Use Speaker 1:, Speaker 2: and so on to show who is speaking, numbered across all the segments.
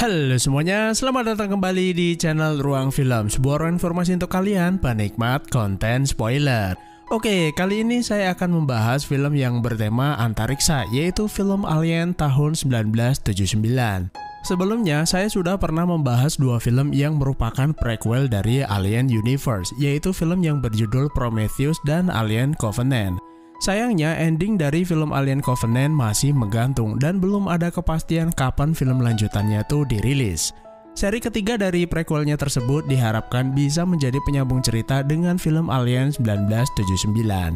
Speaker 1: Halo semuanya, selamat datang kembali di channel Ruang Film, sebuah ruang informasi untuk kalian penikmat konten spoiler. Oke, kali ini saya akan membahas film yang bertema antariksa, yaitu film Alien tahun 1979. Sebelumnya, saya sudah pernah membahas dua film yang merupakan prequel dari Alien Universe, yaitu film yang berjudul Prometheus dan Alien Covenant. Sayangnya, ending dari film Alien Covenant masih menggantung dan belum ada kepastian kapan film lanjutannya tuh dirilis. Seri ketiga dari prequelnya tersebut diharapkan bisa menjadi penyambung cerita dengan film Alien 1979.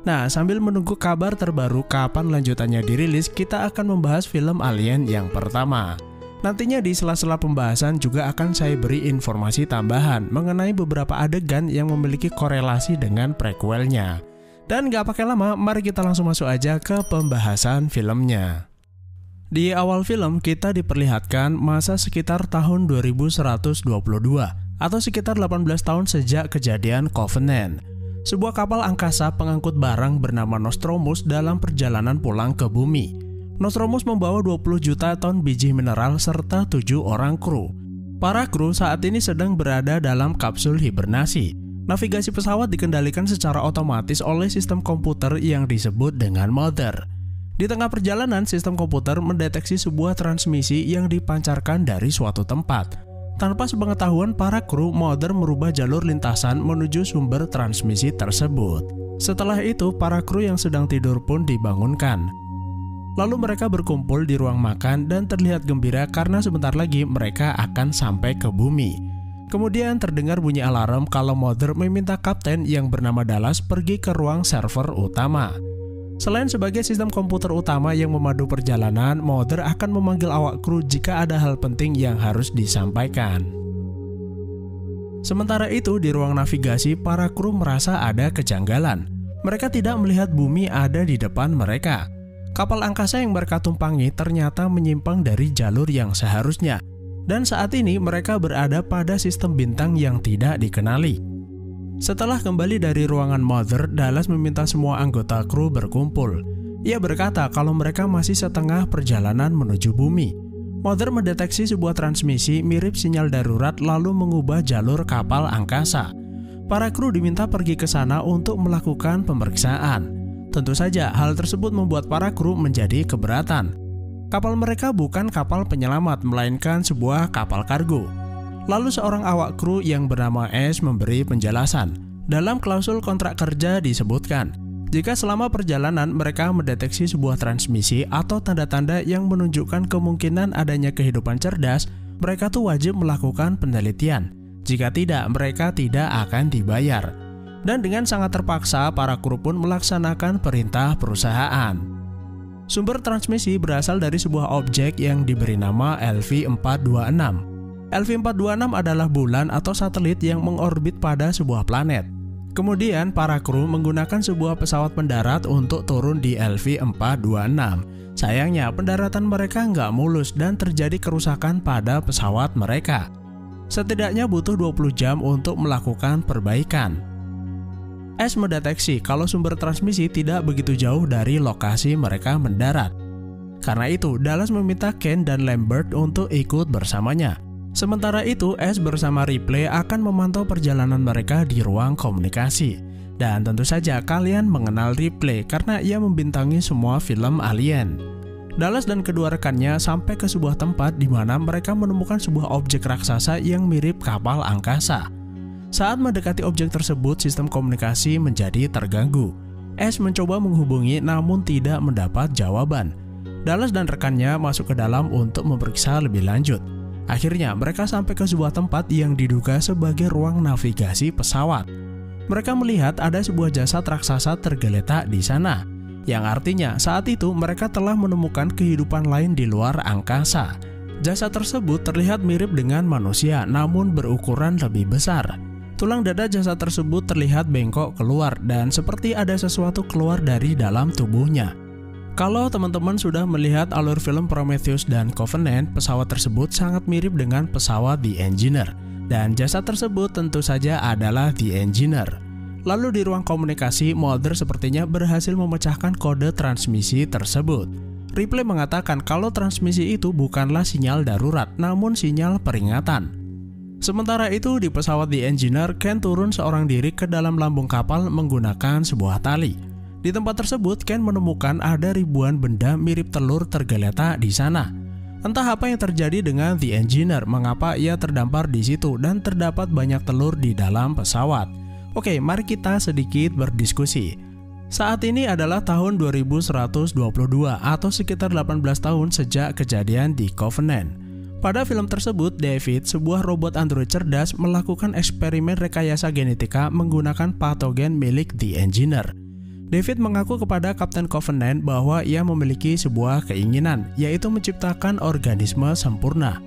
Speaker 1: Nah, sambil menunggu kabar terbaru kapan lanjutannya dirilis, kita akan membahas film Alien yang pertama. Nantinya di sela-sela pembahasan juga akan saya beri informasi tambahan mengenai beberapa adegan yang memiliki korelasi dengan prequelnya. Dan gak pakai lama, mari kita langsung masuk aja ke pembahasan filmnya. Di awal film kita diperlihatkan masa sekitar tahun 2122 atau sekitar 18 tahun sejak kejadian Covenant. Sebuah kapal angkasa pengangkut barang bernama Nostromus dalam perjalanan pulang ke bumi. Nostromus membawa 20 juta ton biji mineral serta 7 orang kru. Para kru saat ini sedang berada dalam kapsul hibernasi. Navigasi pesawat dikendalikan secara otomatis oleh sistem komputer yang disebut dengan Mother. Di tengah perjalanan, sistem komputer mendeteksi sebuah transmisi yang dipancarkan dari suatu tempat. Tanpa sepengetahuan para kru, Mother merubah jalur lintasan menuju sumber transmisi tersebut. Setelah itu, para kru yang sedang tidur pun dibangunkan. Lalu mereka berkumpul di ruang makan dan terlihat gembira karena sebentar lagi mereka akan sampai ke bumi. Kemudian terdengar bunyi alarm kalau Mother meminta kapten yang bernama Dallas pergi ke ruang server utama. Selain sebagai sistem komputer utama yang memandu perjalanan, Mother akan memanggil awak kru jika ada hal penting yang harus disampaikan. Sementara itu di ruang navigasi, para kru merasa ada kejanggalan. Mereka tidak melihat bumi ada di depan mereka. Kapal angkasa yang mereka tumpangi ternyata menyimpang dari jalur yang seharusnya. Dan saat ini mereka berada pada sistem bintang yang tidak dikenali. Setelah kembali dari ruangan Mother, Dallas meminta semua anggota kru berkumpul. Ia berkata kalau mereka masih setengah perjalanan menuju bumi. Mother mendeteksi sebuah transmisi mirip sinyal darurat lalu mengubah jalur kapal angkasa. Para kru diminta pergi ke sana untuk melakukan pemeriksaan. Tentu saja hal tersebut membuat para kru menjadi keberatan. Kapal mereka bukan kapal penyelamat, melainkan sebuah kapal kargo. Lalu seorang awak kru yang bernama Ash memberi penjelasan. Dalam klausul kontrak kerja disebutkan, jika selama perjalanan mereka mendeteksi sebuah transmisi atau tanda-tanda yang menunjukkan kemungkinan adanya kehidupan cerdas, mereka tuh wajib melakukan penelitian. Jika tidak, mereka tidak akan dibayar. Dan dengan sangat terpaksa, para kru pun melaksanakan perintah perusahaan. Sumber transmisi berasal dari sebuah objek yang diberi nama LV-426. LV-426 adalah bulan atau satelit yang mengorbit pada sebuah planet. Kemudian para kru menggunakan sebuah pesawat pendarat untuk turun di LV-426. Sayangnya pendaratan mereka nggak mulus dan terjadi kerusakan pada pesawat mereka. Setidaknya butuh 20 jam untuk melakukan perbaikan. Ash mendeteksi kalau sumber transmisi tidak begitu jauh dari lokasi mereka mendarat. Karena itu, Dallas meminta Ken dan Lambert untuk ikut bersamanya. Sementara itu, Ash bersama Ripley akan memantau perjalanan mereka di ruang komunikasi. Dan tentu saja kalian mengenal Ripley karena ia membintangi semua film Alien. Dallas dan kedua rekannya sampai ke sebuah tempat di mana mereka menemukan sebuah objek raksasa yang mirip kapal angkasa. Saat mendekati objek tersebut, sistem komunikasi menjadi terganggu. Ash mencoba menghubungi namun tidak mendapat jawaban. Dallas dan rekannya masuk ke dalam untuk memeriksa lebih lanjut. Akhirnya mereka sampai ke sebuah tempat yang diduga sebagai ruang navigasi pesawat. Mereka melihat ada sebuah jasad raksasa tergeletak di sana, yang artinya saat itu mereka telah menemukan kehidupan lain di luar angkasa. Jasad tersebut terlihat mirip dengan manusia namun berukuran lebih besar. Tulang dada jasad tersebut terlihat bengkok keluar dan seperti ada sesuatu keluar dari dalam tubuhnya. Kalau teman-teman sudah melihat alur film Prometheus dan Covenant, pesawat tersebut sangat mirip dengan pesawat The Engineer. Dan jasad tersebut tentu saja adalah The Engineer. Lalu di ruang komunikasi, Mother sepertinya berhasil memecahkan kode transmisi tersebut. Ripley mengatakan kalau transmisi itu bukanlah sinyal darurat, namun sinyal peringatan. Sementara itu, di pesawat The Engineer, Ken turun seorang diri ke dalam lambung kapal menggunakan sebuah tali. Di tempat tersebut, Ken menemukan ada ribuan benda mirip telur tergeletak di sana. Entah apa yang terjadi dengan The Engineer, mengapa ia terdampar di situ dan terdapat banyak telur di dalam pesawat. Oke, mari kita sedikit berdiskusi. Saat ini adalah tahun 2122 atau sekitar 18 tahun sejak kejadian di Covenant. Pada film tersebut, David, sebuah robot android cerdas, melakukan eksperimen rekayasa genetika menggunakan patogen milik The Engineer. David mengaku kepada Kapten Covenant bahwa ia memiliki sebuah keinginan, yaitu menciptakan organisme sempurna.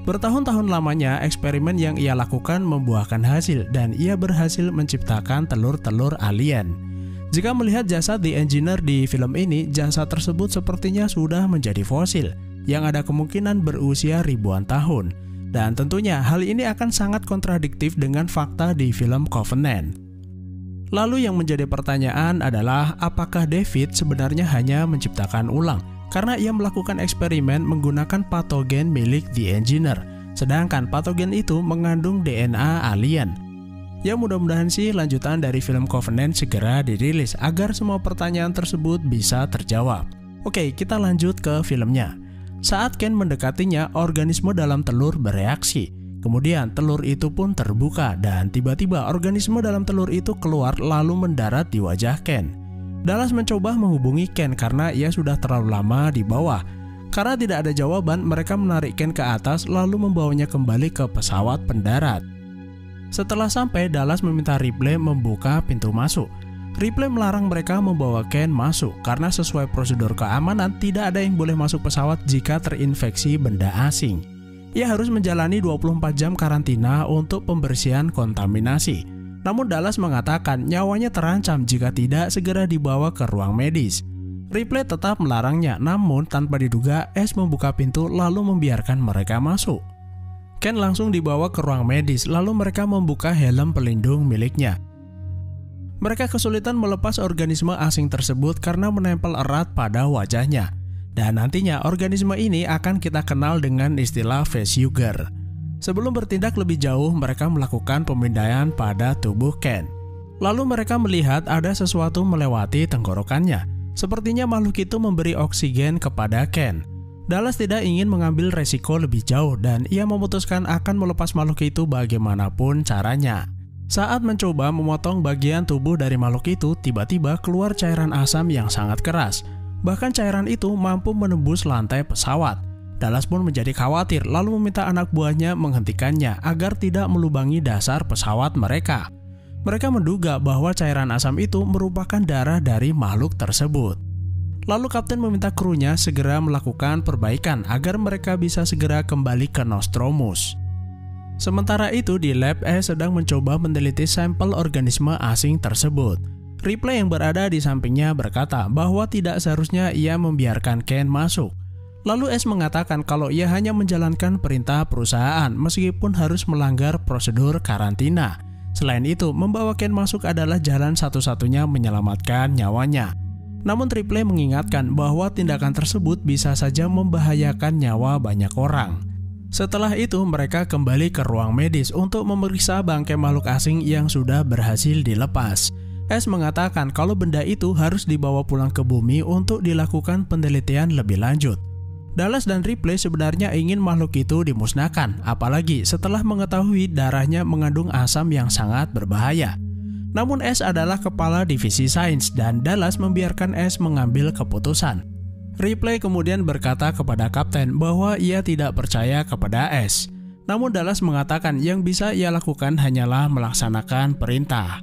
Speaker 1: Bertahun-tahun lamanya, eksperimen yang ia lakukan membuahkan hasil dan ia berhasil menciptakan telur-telur alien. Jika melihat jasad The Engineer di film ini, jasad tersebut sepertinya sudah menjadi fosil, yang ada kemungkinan berusia ribuan tahun. Dan tentunya hal ini akan sangat kontradiktif dengan fakta di film Covenant. Lalu yang menjadi pertanyaan adalah apakah David sebenarnya hanya menciptakan ulang karena ia melakukan eksperimen menggunakan patogen milik The Engineer, sedangkan patogen itu mengandung DNA alien. Ya, mudah-mudahan sih lanjutan dari film Covenant segera dirilis agar semua pertanyaan tersebut bisa terjawab. Oke, kita lanjut ke filmnya. Saat Ken mendekatinya, organisme dalam telur bereaksi. Kemudian telur itu pun terbuka dan tiba-tiba organisme dalam telur itu keluar lalu mendarat di wajah Ken. Dallas mencoba menghubungi Ken karena ia sudah terlalu lama di bawah. Karena tidak ada jawaban, mereka menarik Ken ke atas lalu membawanya kembali ke pesawat pendarat. Setelah sampai, Dallas meminta Ripley membuka pintu masuk. Ripley melarang mereka membawa Ken masuk karena sesuai prosedur keamanan tidak ada yang boleh masuk pesawat jika terinfeksi benda asing. Ia harus menjalani 24 jam karantina untuk pembersihan kontaminasi. Namun Dallas mengatakan nyawanya terancam jika tidak segera dibawa ke ruang medis. Ripley tetap melarangnya, namun tanpa diduga Ash membuka pintu lalu membiarkan mereka masuk. Ken langsung dibawa ke ruang medis lalu mereka membuka helm pelindung miliknya. Mereka kesulitan melepas organisme asing tersebut karena menempel erat pada wajahnya. Dan nantinya organisme ini akan kita kenal dengan istilah facehugger. Sebelum bertindak lebih jauh, mereka melakukan pemindaian pada tubuh Ken. Lalu mereka melihat ada sesuatu melewati tenggorokannya. Sepertinya makhluk itu memberi oksigen kepada Ken. Dallas tidak ingin mengambil resiko lebih jauh dan ia memutuskan akan melepas makhluk itu bagaimanapun caranya. Saat mencoba memotong bagian tubuh dari makhluk itu, tiba-tiba keluar cairan asam yang sangat keras. Bahkan cairan itu mampu menembus lantai pesawat. Dallas pun menjadi khawatir lalu meminta anak buahnya menghentikannya agar tidak melubangi dasar pesawat mereka. Mereka menduga bahwa cairan asam itu merupakan darah dari makhluk tersebut. Lalu kapten meminta krunya segera melakukan perbaikan agar mereka bisa segera kembali ke Nostromus. Sementara itu di lab, Ash sedang mencoba meneliti sampel organisme asing tersebut. Ripley yang berada di sampingnya berkata bahwa tidak seharusnya ia membiarkan Ken masuk. Lalu Ash mengatakan kalau ia hanya menjalankan perintah perusahaan meskipun harus melanggar prosedur karantina. Selain itu, membawa Ken masuk adalah jalan satu-satunya menyelamatkan nyawanya. Namun Ripley mengingatkan bahwa tindakan tersebut bisa saja membahayakan nyawa banyak orang. Setelah itu mereka kembali ke ruang medis untuk memeriksa bangkai makhluk asing yang sudah berhasil dilepas. Ash mengatakan kalau benda itu harus dibawa pulang ke bumi untuk dilakukan penelitian lebih lanjut. Dallas dan Ripley sebenarnya ingin makhluk itu dimusnahkan, apalagi setelah mengetahui darahnya mengandung asam yang sangat berbahaya. Namun Ash adalah kepala divisi sains dan Dallas membiarkan Ash mengambil keputusan. Ripley kemudian berkata kepada kapten bahwa ia tidak percaya kepada Ash. Namun Dallas mengatakan yang bisa ia lakukan hanyalah melaksanakan perintah.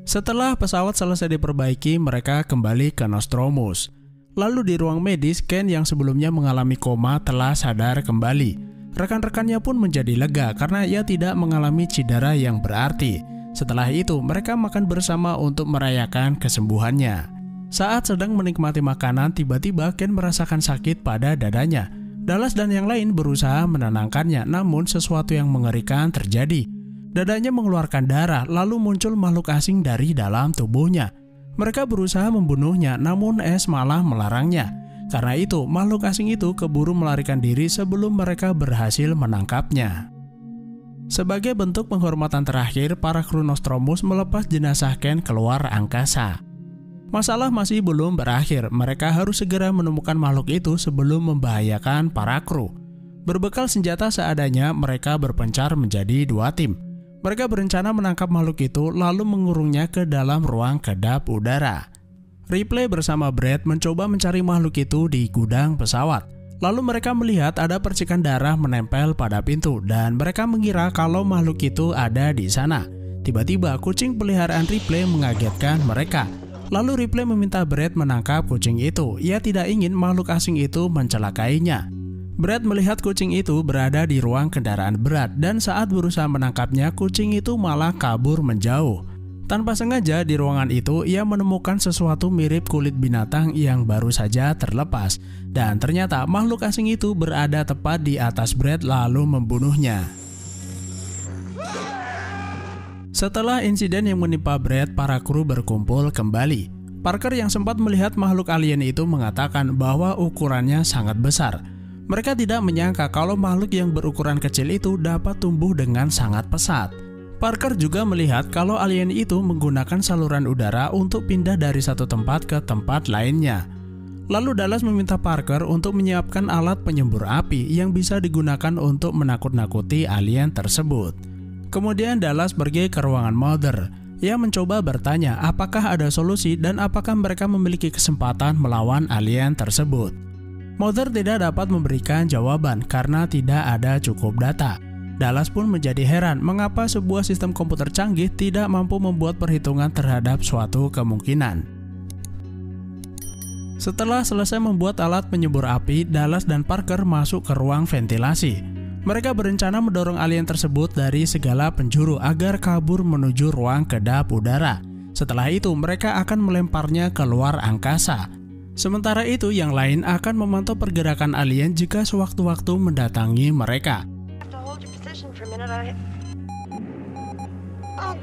Speaker 1: Setelah pesawat selesai diperbaiki, mereka kembali ke Nostromus. Lalu di ruang medis, Ken yang sebelumnya mengalami koma telah sadar kembali. Rekan-rekannya pun menjadi lega karena ia tidak mengalami cedera yang berarti. Setelah itu, mereka makan bersama untuk merayakan kesembuhannya. Saat sedang menikmati makanan, tiba-tiba Ken merasakan sakit pada dadanya. Dallas dan yang lain berusaha menenangkannya, namun sesuatu yang mengerikan terjadi. Dadanya mengeluarkan darah, lalu muncul makhluk asing dari dalam tubuhnya. Mereka berusaha membunuhnya, namun Ash malah melarangnya. Karena itu, makhluk asing itu keburu melarikan diri sebelum mereka berhasil menangkapnya. Sebagai bentuk penghormatan terakhir, para kru Nostromus melepas jenazah Ken keluar angkasa. Masalah masih belum berakhir, mereka harus segera menemukan makhluk itu sebelum membahayakan para kru. Berbekal senjata seadanya, mereka berpencar menjadi 2 tim. Mereka berencana menangkap makhluk itu lalu mengurungnya ke dalam ruang kedap udara. Ripley bersama Brad mencoba mencari makhluk itu di gudang pesawat. Lalu mereka melihat ada percikan darah menempel pada pintu dan mereka mengira kalau makhluk itu ada di sana. Tiba-tiba kucing peliharaan Ripley mengagetkan mereka. Lalu Ripley meminta Brad menangkap kucing itu. Ia tidak ingin makhluk asing itu mencelakainya. Brad melihat kucing itu berada di ruang kendaraan berat dan saat berusaha menangkapnya, kucing itu malah kabur menjauh. Tanpa sengaja di ruangan itu, ia menemukan sesuatu mirip kulit binatang yang baru saja terlepas. Dan ternyata makhluk asing itu berada tepat di atas Brad lalu membunuhnya. Setelah insiden yang menimpa Brad, para kru berkumpul kembali. Parker yang sempat melihat makhluk alien itu mengatakan bahwa ukurannya sangat besar. Mereka tidak menyangka kalau makhluk yang berukuran kecil itu dapat tumbuh dengan sangat pesat. Parker juga melihat kalau alien itu menggunakan saluran udara untuk pindah dari satu tempat ke tempat lainnya. Lalu Dallas meminta Parker untuk menyiapkan alat penyembur api yang bisa digunakan untuk menakut-nakuti alien tersebut. Kemudian Dallas pergi ke ruangan Mother. Ia mencoba bertanya apakah ada solusi dan apakah mereka memiliki kesempatan melawan alien tersebut. Mother tidak dapat memberikan jawaban karena tidak ada cukup data. Dallas pun menjadi heran mengapa sebuah sistem komputer canggih tidak mampu membuat perhitungan terhadap suatu kemungkinan. Setelah selesai membuat alat penyembur api, Dallas dan Parker masuk ke ruang ventilasi. Mereka berencana mendorong alien tersebut dari segala penjuru agar kabur menuju ruang kedap udara. Setelah itu, mereka akan melemparnya ke luar angkasa. Sementara itu, yang lain akan memantau pergerakan alien jika sewaktu-waktu mendatangi mereka.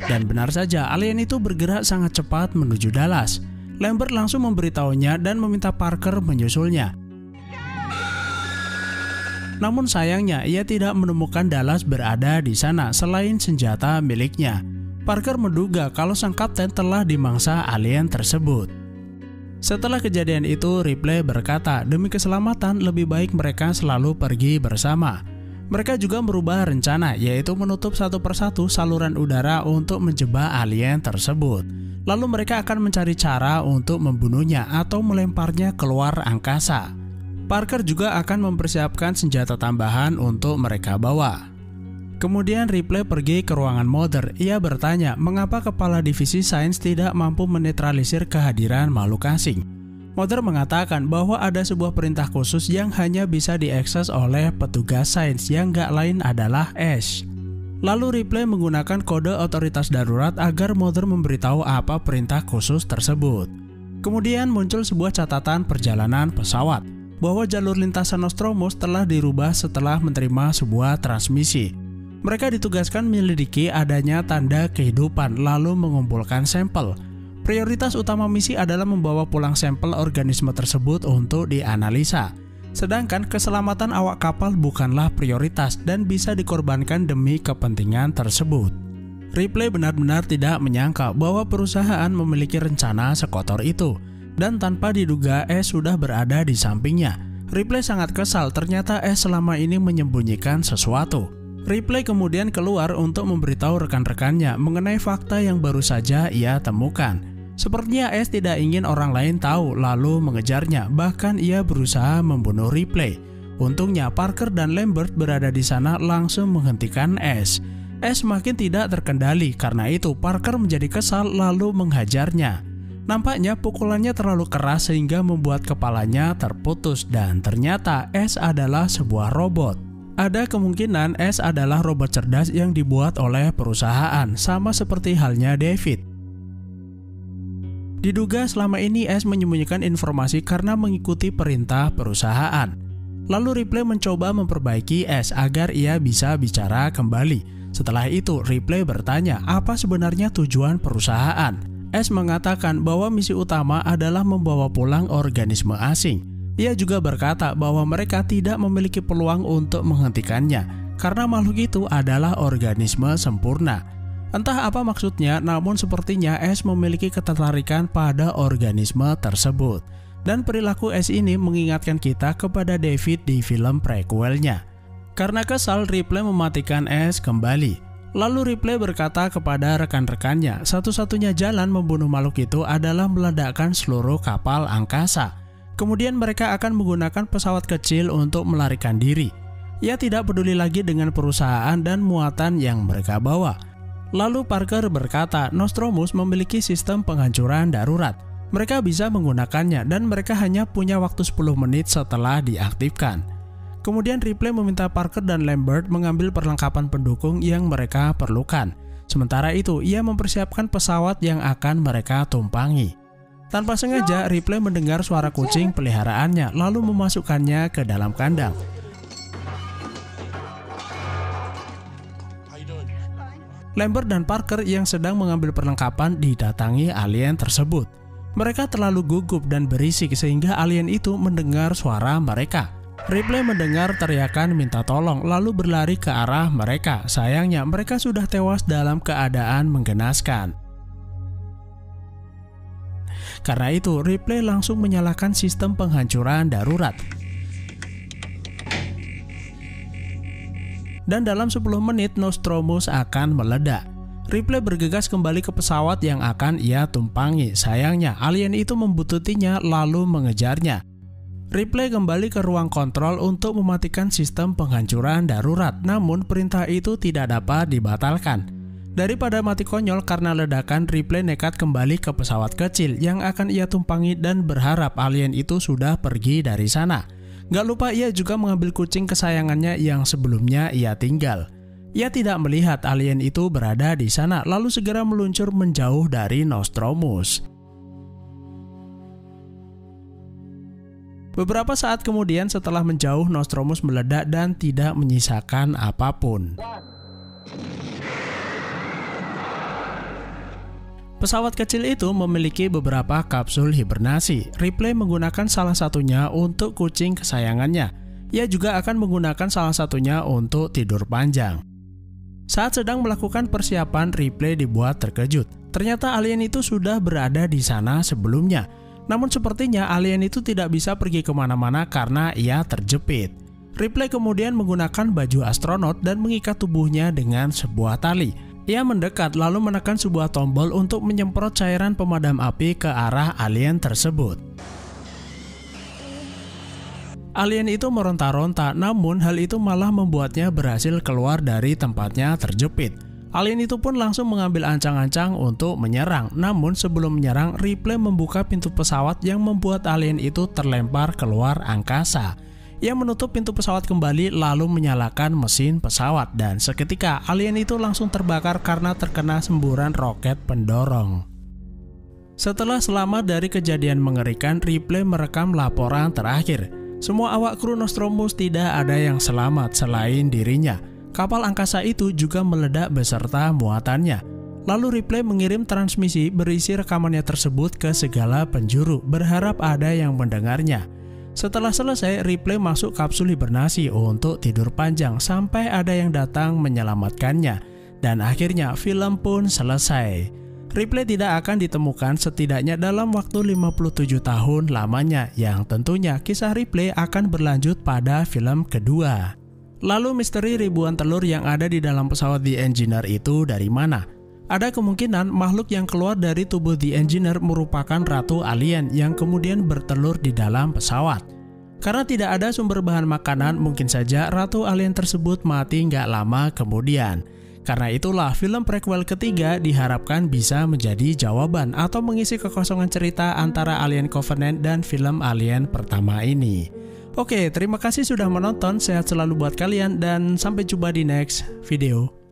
Speaker 1: Dan benar saja, alien itu bergerak sangat cepat menuju Dallas. Lambert langsung memberitahunya dan meminta Parker menyusulnya. Namun sayangnya, ia tidak menemukan Dallas berada di sana selain senjata miliknya. Parker menduga kalau sang kapten telah dimangsa alien tersebut. Setelah kejadian itu, Ripley berkata, demi keselamatan lebih baik mereka selalu pergi bersama. Mereka juga merubah rencana, yaitu menutup satu persatu saluran udara untuk menjebak alien tersebut. Lalu mereka akan mencari cara untuk membunuhnya atau melemparnya keluar angkasa. Parker juga akan mempersiapkan senjata tambahan untuk mereka bawa. Kemudian Ripley pergi ke ruangan Mother. Ia bertanya mengapa kepala divisi sains tidak mampu menetralisir kehadiran makhluk asing. Mother mengatakan bahwa ada sebuah perintah khusus yang hanya bisa diakses oleh petugas sains yang gak lain adalah Ash. Lalu Ripley menggunakan kode otoritas darurat agar Mother memberitahu apa perintah khusus tersebut. Kemudian muncul sebuah catatan perjalanan pesawat, bahwa jalur lintasan Nostromus telah dirubah setelah menerima sebuah transmisi. Mereka ditugaskan menyelidiki adanya tanda kehidupan lalu mengumpulkan sampel. Prioritas utama misi adalah membawa pulang sampel organisme tersebut untuk dianalisa. Sedangkan keselamatan awak kapal bukanlah prioritas dan bisa dikorbankan demi kepentingan tersebut. Ripley benar-benar tidak menyangka bahwa perusahaan memiliki rencana sekotor itu. Dan tanpa diduga, Ash sudah berada di sampingnya. Ripley sangat kesal, ternyata Ash selama ini menyembunyikan sesuatu. Ripley kemudian keluar untuk memberitahu rekan-rekannya mengenai fakta yang baru saja ia temukan. Sepertinya Ash tidak ingin orang lain tahu lalu mengejarnya, bahkan ia berusaha membunuh Ripley. Untungnya Parker dan Lambert berada di sana langsung menghentikan Ash. Ash makin tidak terkendali, karena itu Parker menjadi kesal lalu menghajarnya. Nampaknya pukulannya terlalu keras sehingga membuat kepalanya terputus dan ternyata Ash adalah sebuah robot. Ada kemungkinan Ash adalah robot cerdas yang dibuat oleh perusahaan, sama seperti halnya David. Diduga selama ini Ash menyembunyikan informasi karena mengikuti perintah perusahaan. Lalu Ripley mencoba memperbaiki Ash agar ia bisa bicara kembali. Setelah itu Ripley bertanya apa sebenarnya tujuan perusahaan. Ash mengatakan bahwa misi utama adalah membawa pulang organisme asing. Ia juga berkata bahwa mereka tidak memiliki peluang untuk menghentikannya karena makhluk itu adalah organisme sempurna. Entah apa maksudnya, namun sepertinya Ash memiliki ketertarikan pada organisme tersebut. Dan perilaku Ash ini mengingatkan kita kepada David di film prequelnya. Karena kesal, Ripley mematikan Ash kembali. Lalu Ripley berkata kepada rekan-rekannya, satu-satunya jalan membunuh makhluk itu adalah meledakkan seluruh kapal angkasa. Kemudian mereka akan menggunakan pesawat kecil untuk melarikan diri. Ia tidak peduli lagi dengan perusahaan dan muatan yang mereka bawa. Lalu Parker berkata, Nostromus memiliki sistem penghancuran darurat. Mereka bisa menggunakannya dan mereka hanya punya waktu 10 menit setelah diaktifkan. Kemudian Ripley meminta Parker dan Lambert mengambil perlengkapan pendukung yang mereka perlukan. Sementara itu, ia mempersiapkan pesawat yang akan mereka tumpangi. Tanpa sengaja, Ripley mendengar suara kucing peliharaannya lalu memasukkannya ke dalam kandang. Lambert dan Parker yang sedang mengambil perlengkapan didatangi alien tersebut. Mereka terlalu gugup dan berisik sehingga alien itu mendengar suara mereka. Ripley mendengar teriakan minta tolong lalu berlari ke arah mereka. Sayangnya mereka sudah tewas dalam keadaan menggenaskan. Karena itu, Ripley langsung menyalakan sistem penghancuran darurat. Dan dalam 10 menit, Nostromus akan meledak. Ripley bergegas kembali ke pesawat yang akan ia tumpangi. Sayangnya, alien itu membututinya lalu mengejarnya. Ripley kembali ke ruang kontrol untuk mematikan sistem penghancuran darurat, namun perintah itu tidak dapat dibatalkan. Daripada mati konyol karena ledakan, Ripley nekat kembali ke pesawat kecil yang akan ia tumpangi dan berharap alien itu sudah pergi dari sana. Gak lupa ia juga mengambil kucing kesayangannya yang sebelumnya ia tinggal. Ia tidak melihat alien itu berada di sana, lalu segera meluncur menjauh dari Nostromus. Beberapa saat kemudian setelah menjauh, Nostromus meledak dan tidak menyisakan apapun. Pesawat kecil itu memiliki beberapa kapsul hibernasi. Ripley menggunakan salah satunya untuk kucing kesayangannya. Ia juga akan menggunakan salah satunya untuk tidur panjang. Saat sedang melakukan persiapan, Ripley dibuat terkejut. Ternyata alien itu sudah berada di sana sebelumnya. Namun sepertinya alien itu tidak bisa pergi kemana-mana karena ia terjepit. Ripley kemudian menggunakan baju astronot dan mengikat tubuhnya dengan sebuah tali. Ia mendekat lalu menekan sebuah tombol untuk menyemprot cairan pemadam api ke arah alien tersebut. Alien itu meronta-ronta, namun hal itu malah membuatnya berhasil keluar dari tempatnya terjepit. Alien itu pun langsung mengambil ancang-ancang untuk menyerang. Namun sebelum menyerang, Ripley membuka pintu pesawat yang membuat alien itu terlempar keluar angkasa. Ia menutup pintu pesawat kembali lalu menyalakan mesin pesawat dan seketika alien itu langsung terbakar karena terkena semburan roket pendorong. Setelah selamat dari kejadian mengerikan, Ripley merekam laporan terakhir. Semua awak kru Nostromus tidak ada yang selamat selain dirinya. Kapal angkasa itu juga meledak beserta muatannya. Lalu Ripley mengirim transmisi berisi rekamannya tersebut ke segala penjuru, berharap ada yang mendengarnya. Setelah selesai, Ripley masuk kapsul hibernasi untuk tidur panjang sampai ada yang datang menyelamatkannya. Dan akhirnya film pun selesai. Ripley tidak akan ditemukan setidaknya dalam waktu 57 tahun lamanya, yang tentunya kisah Ripley akan berlanjut pada film kedua. Lalu misteri ribuan telur yang ada di dalam pesawat The Engineer itu dari mana? Ada kemungkinan makhluk yang keluar dari tubuh The Engineer merupakan ratu alien yang kemudian bertelur di dalam pesawat. Karena tidak ada sumber bahan makanan, mungkin saja ratu alien tersebut mati nggak lama kemudian. Karena itulah film prequel ketiga diharapkan bisa menjadi jawaban atau mengisi kekosongan cerita antara Alien Covenant dan film Alien pertama ini. Oke, terima kasih sudah menonton, sehat selalu buat kalian dan sampai jumpa di next video.